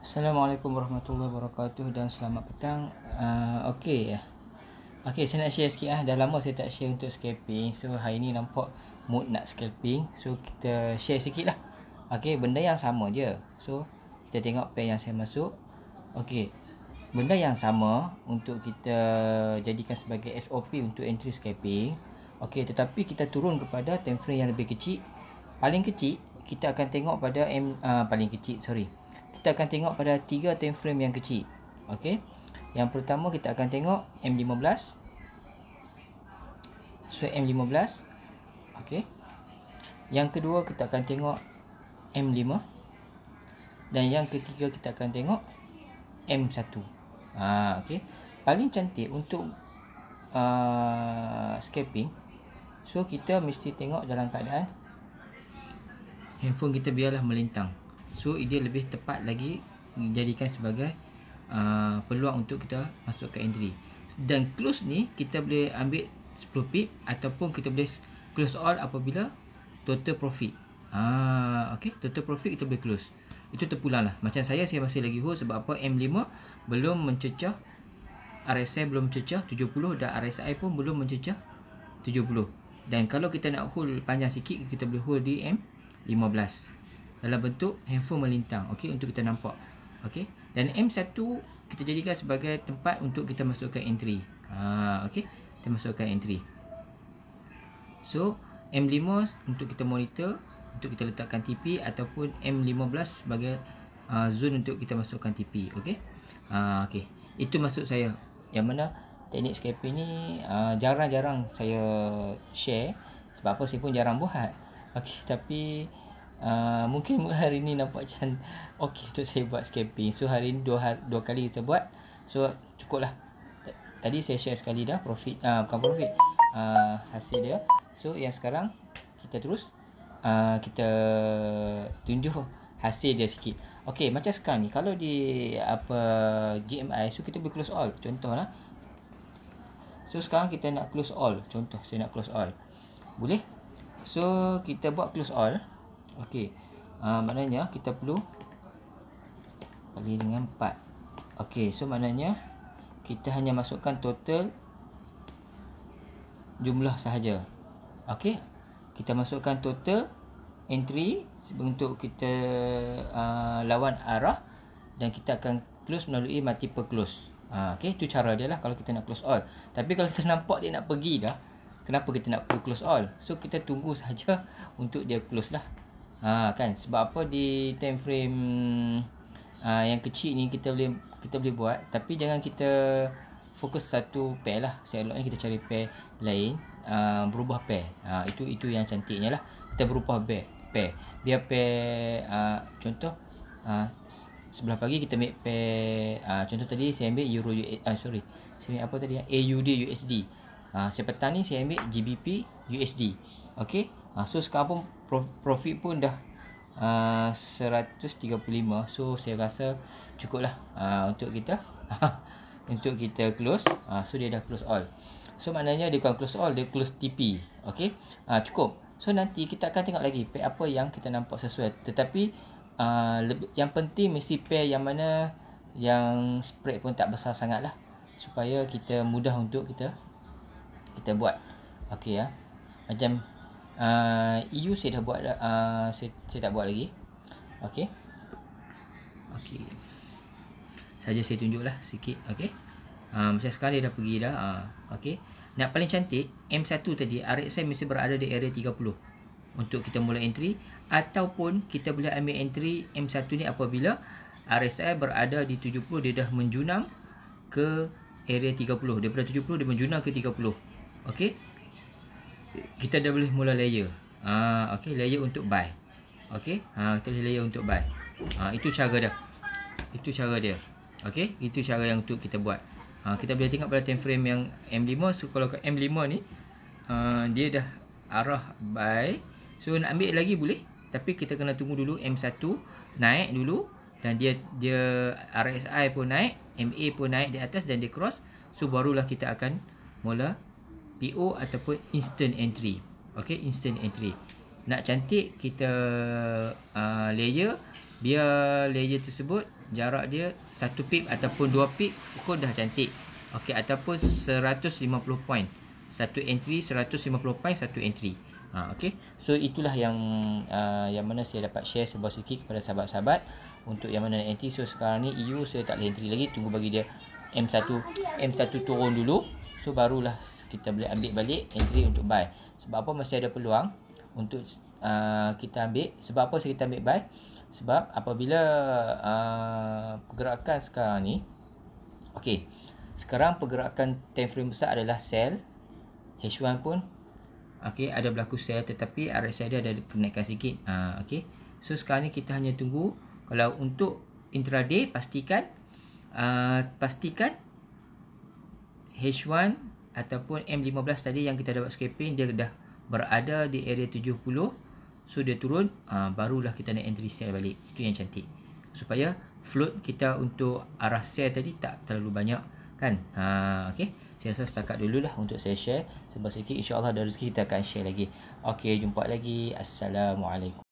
Assalamualaikum warahmatullahi wabarakatuh dan selamat petang. Okey, saya nak share sikit. Dah lama saya tak share untuk scalping. So hari ni nampak mood nak scalping. So kita share sikit lah. Okey, benda yang sama je. So kita tengok pair yang saya masuk. Okey, benda yang sama untuk kita jadikan sebagai SOP untuk entry scalping. Okey, tetapi kita turun kepada time frame yang lebih kecil. Paling kecil kita akan tengok pada kita akan tengok pada 3 time frame yang kecil. Okey. Yang pertama kita akan tengok M15. So M15. Okey. Yang kedua kita akan tengok M5. Dan yang ketiga kita akan tengok M1. Okey. Paling cantik untuk scalping. So kita mesti tengok dalam keadaan handphone kita biarlah melintang. So dia lebih tepat lagi dijadikan sebagai peluang untuk kita masuk ke entry. Dan close ni kita boleh ambil 10 pip ataupun kita boleh close all apabila total profit. Okey, total profit kita boleh close. Itu terpulang lah. Macam saya masih lagi hold sebab apa? M5 belum mencecah, RSI belum mencecah 70 dan RSI pun belum mencecah 70. Dan kalau kita nak hold panjang sikit, kita boleh hold di M15 dalam bentuk handphone melintang. Okey, untuk kita nampak. Okey, dan M1 kita jadikan sebagai tempat untuk kita masukkan entry. Okey, kita masukkan entry. So M5 untuk kita monitor, untuk kita letakkan TP, ataupun M15 sebagai zone untuk kita masukkan TP. Okey. Okey, itu maksud saya. Yang mana teknik scalping ni jarang-jarang saya share sebab apa, saya pun jarang buat. Okey, tapi mungkin hari ni nampak macam okey untuk saya buat scalping. So hari ni dua kali kita buat. So cukup lah. Tadi saya share sekali dah profit, bukan profit, hasil dia. So yang sekarang kita terus kita tunjuk hasil dia sikit. Okey, macam sekarang ni kalau di GMI, so kita boleh close all. Contoh lah. So sekarang kita nak close all. Contoh saya nak close all. Boleh? So kita buat close all. Okey. Maknanya kita perlu bagi dengan 4. Okey, so maknanya kita hanya masukkan total jumlah sahaja. Okey. Kita masukkan total entry untuk kita lawan arah, dan kita akan close melalui multiple close. Okey, itu cara dia lah kalau kita nak close all. Tapi kalau kita nampak dia nak pergi dah, kenapa kita nak perlu close all? So kita tunggu saja untuk dia close lah. Kan, sebab apa di time frame yang kecil ni kita boleh buat, tapi jangan kita fokus satu pair lah. Eloknya kita cari pair lain, berubah pair. Itu yang cantiknya lah. Kita berubah pair. Biar pair contoh sebelah pagi kita ambil pair, contoh tadi saya ambil Euro saya ambil apa tadi? AUD USD. Saya petang ni saya ambil GBP USD. Okey. So sekarang pun profit pun dah 135. So saya rasa cukup lah untuk kita untuk kita close. So dia dah close all. So maknanya dia bukan close all, dia close TP. Okey. Cukup. So nanti kita akan tengok lagi pair apa yang kita nampak sesuai. Tetapi yang penting mesti pair yang mana yang spread pun tak besar sangat lah, supaya kita mudah untuk kita buat. Okey ya. Macam EU saya dah buat, saya tak buat lagi. Okey. Saja saya tunjuklah sikit. Okey. Macam sekarang dia dah pergi dah. Okey. Nak paling cantik M1 tadi, RSI mesti berada di area 30 untuk kita mula entry, ataupun kita boleh ambil entry M1 ni apabila RSI berada di 70, dia dah menjunam ke area 30. Daripada 70 dia menjunam ke 30. Okey. Kita dah boleh mula layer. Okey, layer untuk buy. Okey. Kita boleh layer untuk buy. Itu cara dia. Okey, itu cara yang untuk kita buat. Kita boleh tengok pada time frame yang M5. So kalau ke M5 ni dia dah arah buy. So nak ambil lagi boleh, tapi kita kena tunggu dulu M1 naik dulu, dan dia RSI pun naik, MA pun naik di atas dan dia cross. So barulah kita akan mula PO ataupun instant entry. Okey, instant entry. Nak cantik kita layer, biar layer tersebut jarak dia 1 pip ataupun 2 pip pun dah cantik. Okey, ataupun 150 point. Satu entry 150 point, satu entry. Okey. So itulah yang mana saya dapat share sebuah sikit kepada sahabat-sahabat untuk yang mana entry. So sekarang ni EU saya tak boleh entry lagi, tunggu bagi dia M1 turun dulu. So barulah kita boleh ambil balik entry untuk buy. Sebab apa masih ada peluang untuk kita ambil. Sebab apa kita ambil buy? Sebab apabila pergerakan sekarang ni, okey, sekarang pergerakan time frame besar adalah sell. H1 pun okey, ada berlaku sell, tetapi RSI dia ada kenaikan sikit. Okey. So sekarang ni kita hanya tunggu. Kalau untuk intraday, pastikan H1 ataupun M15 tadi yang kita dapat scalping, dia dah berada di area 70. So dia turun, barulah kita nak entry sell balik. Itu yang cantik, supaya float kita untuk arah sell tadi tak terlalu banyak, kan. Okey, saya rasa setakat dululah untuk saya share sebab sikit. InsyaAllah ada rezeki kita akan share lagi. Okey, jumpa lagi. Assalamualaikum.